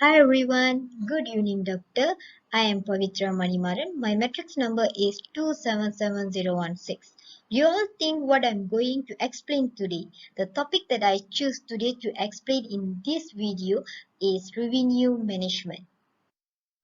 Hi everyone, good evening doctor. I am Pavitra Manimaran. My matrix number is 277016. You all think what I'm going to explain today. The topic that I choose today to explain in this video is revenue management.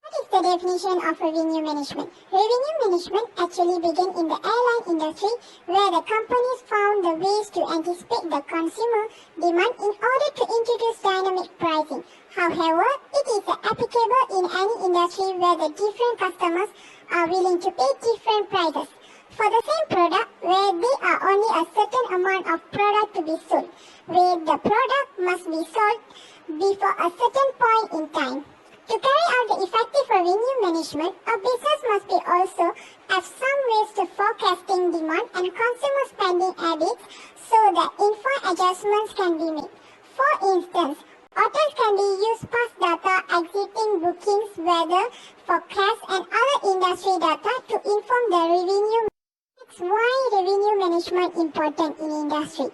What is the definition of revenue management? Revenue management actually began in the airline industry where the companies found the ways to anticipate the consumer demand in order to introduce dynamic pricing. However, it is applicable in any industry where the different customers are willing to pay different prices for the same product where there are only a certain amount of product to be sold, where the product must be sold before a certain point in time. To carry out the effective revenue management, a business must be also have some ways to forecasting demand and consumer spending habits so that informed adjustments can be made. For instance, hotels can be used past data, exiting bookings, weather, forecast, and other industry data to inform the revenue. That's why revenue management important in industry.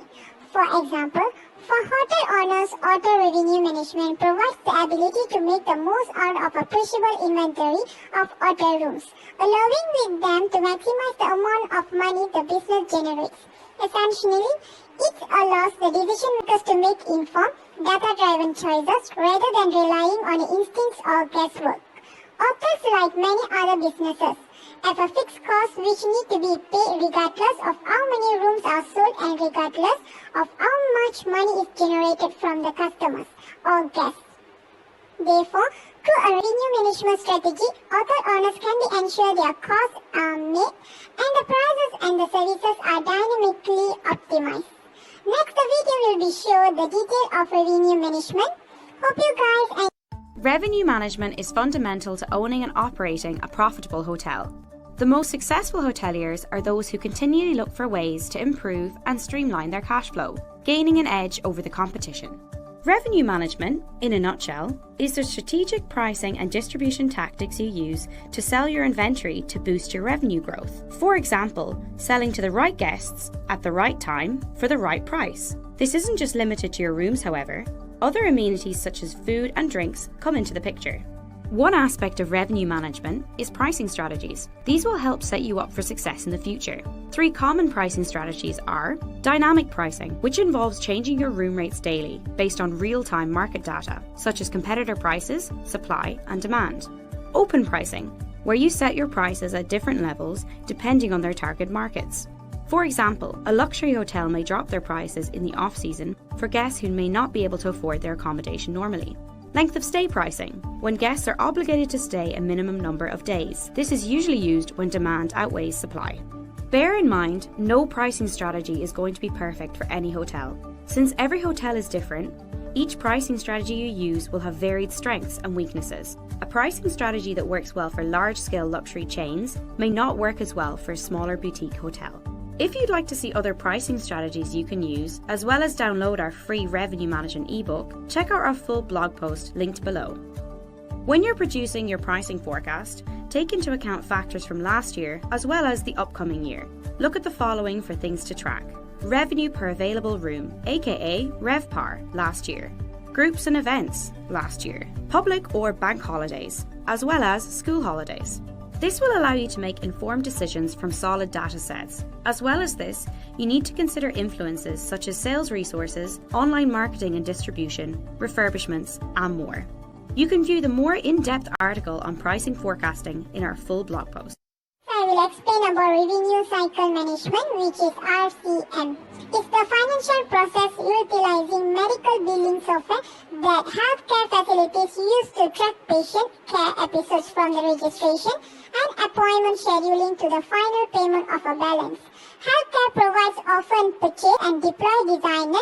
For example, for hotel owners, hotel revenue management provides the ability to make the most out of appreciable inventory of hotel rooms, allowing with them to maximize the amount of money the business generates. Essentially, it allows the decision makers to make informed, data-driven choices rather than relying on instincts or guesswork. Hotels, like many other businesses, have a fixed cost which need to be paid regardless of how many rooms are sold and regardless of how much money is generated from the customers or guests. Therefore, through a revenue management strategy, hotel owners can be ensured their costs are met and the prices and the services are dynamically optimized. Next, the video will be show the detail of revenue management. Hope you guys. Revenue management is fundamental to owning and operating a profitable hotel. The most successful hoteliers are those who continually look for ways to improve and streamline their cash flow, gaining an edge over the competition. Revenue management, in a nutshell, is the strategic pricing and distribution tactics you use to sell your inventory to boost your revenue growth. For example, selling to the right guests at the right time for the right price. This isn't just limited to your rooms, however. Other amenities such as food and drinks come into the picture. One aspect of revenue management is pricing strategies. These will help set you up for success in the future. 3 common pricing strategies are dynamic pricing, which involves changing your room rates daily based on real-time market data, such as competitor prices, supply, and demand. Open pricing, where you set your prices at different levels depending on their target markets. For example, a luxury hotel may drop their prices in the off-season for guests who may not be able to afford their accommodation normally. Length of stay pricing, when guests are obligated to stay a minimum number of days. This is usually used when demand outweighs supply. Bear in mind, no pricing strategy is going to be perfect for any hotel. Since every hotel is different, each pricing strategy you use will have varied strengths and weaknesses. A pricing strategy that works well for large-scale luxury chains may not work as well for a smaller boutique hotel. If you'd like to see other pricing strategies you can use, as well as download our free revenue management ebook, check out our full blog post linked below. When you're producing your pricing forecast, take into account factors from last year as well as the upcoming year. Look at the following for things to track. Revenue per available room, aka RevPAR, last year. Groups and events, last year. Public or bank holidays, as well as school holidays. This will allow you to make informed decisions from solid data sets. As well as this, you need to consider influences such as sales resources, online marketing and distribution, refurbishments, and more. You can view the more in-depth article on pricing forecasting in our full blog post. I will explain about revenue cycle management, which is RCM. It's the financial process utilizing medical billing software that healthcare facilities use to track patient care episodes from the registration and appointment scheduling to the final payment of a balance. Healthcare provides often purchase and deploy designed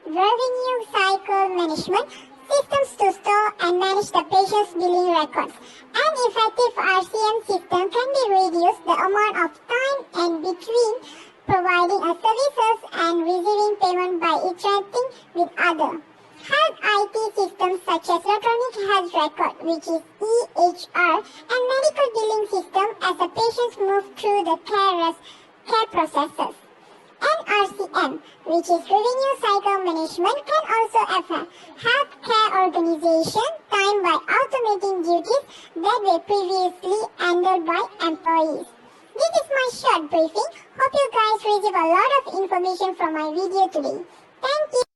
revenue cycle management systems to store and manage the patient's billing records. An effective RCM system can be reduce the amount of time and between providing a services and receiving payment by interacting with other health IT systems such as electronic health record, which is EHR, and medical billing system as the patients move through the care processes. An RCM, which is Revenue Cycle Management, can also affect healthcare organization time by automating duties that were previously handled by employees. This is my short briefing. Hope you guys receive a lot of information from my video today. Thank you.